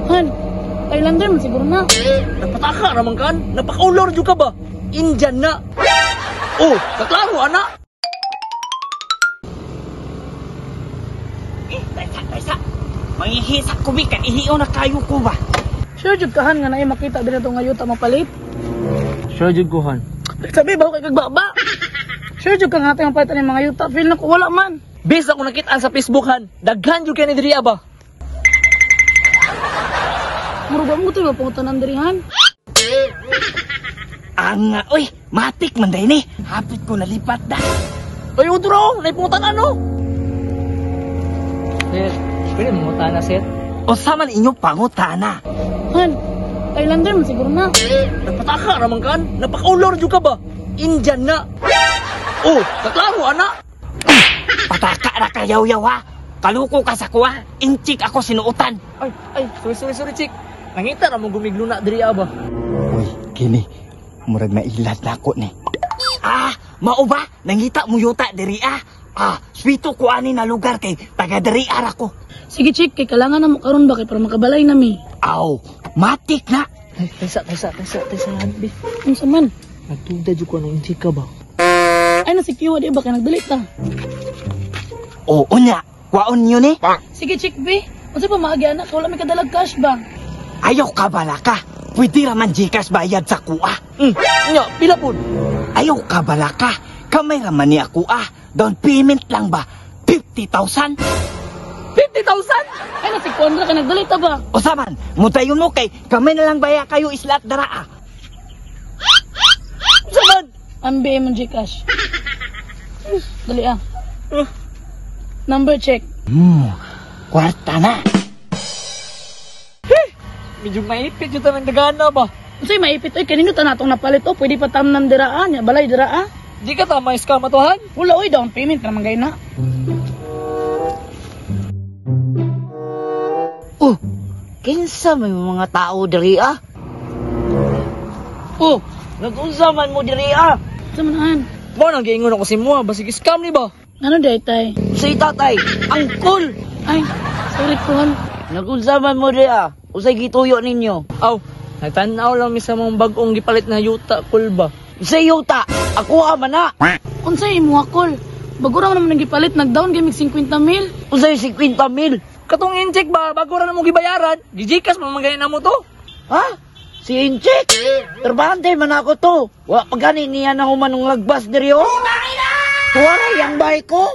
Han, Thailander man siguro na. Napataka naman kan? Napaka-ulor juga ba? Indian na. Oh, kaklaro anak. Taysa. Manghihisa ko bikan, ihiyo na kayo ko ba? Sure jud ka Han nga naay makita din ato nga yuta mapalit. Sure jud ko han. Sabi ba kay kagbaba? Sure jud ka nga ato mapalitan ng mga yuta. Feel na ko wala man. Bis ako nakita sa Facebook han. Daghan jud kay ni diri ba? Murag mo to pangutan diri Han. Anga, oy, matik man day ni. Hapit ko nalipat da. Ay, udro, naipuntan ano? Sir, pwede mo na sir? O saman inyo pangutana. Han, Thailander man siguro na. Napataka naman kan? Napaka-ulor juga ba? Indian na. Oh, kaklaro anak. Pataka na kayaw-yaw ha. Kaluko ka sa kuha. Inchik ako sinuutan. Ay, sorry, chick. Nangita na mong gumiglo na diri ba? Uy, kini. Murag na ilat na ako ni. Mao ba? Nangita mo yuta diri swito ko ani na lugar kay taga diri ara ko. Sige chick, kay kailangan na mo karon ba kay para makabalay nami. Aw, matik na. Ay, taysa, hanbi. Unsa man? Nagtugda jud ko anong chika ba? Ay nasikiwa di ba kay nagdalit ta. Oo nya, kwaon nyo ni. Sige chick be. Unsa pa maagi anak, wala may kadalag cash ba? Ayaw ka bala ka. Pwede raman Gcash bayad sa kuha. Nya, pila pud? Ayaw ka bala ka. Kamay raman ni ako Down payment lang ba? 50,000? 50,000? Ay nasikuan ra kay nagdalit ta ba? O saman, mutayon mo kay kamay na lang baya kayo islat dara Saman? Ambi mo Gcash. Dali Number check. Kwarta na. Medyo maipit yun tanang dagana ba? Unsay maipit oy kanino ta natong napalit pwede pa tamnan diraan nya balay diraa. Di ka tama scam atohan? Wala oy down payment ra man gay na. Kinsa may mga tao diri nag-unsa man mo diri Samahan. Mo nang giingon ako si mo, basig scam ni ba? Ano day tay? Say tatay, angkol. Ay, sorry ko Han. Nag-unsa man mo diri usay gituyo ninyo. Aw, nagtanaw lang mi sa mong bagong gipalit na yuta kulba. Say yuta, ako man na. Unsay imo akol? Bago ra man gipalit nagdown gamig 50,000. Usay 50,000. Katong incheck ba, bago ra na mong gibayaran, gijikas mo manggaya na mo to. Si Inchik? Terbante man ako to. Wa pagani niya na humanong lagbas diri Tuwara yang bahay ko.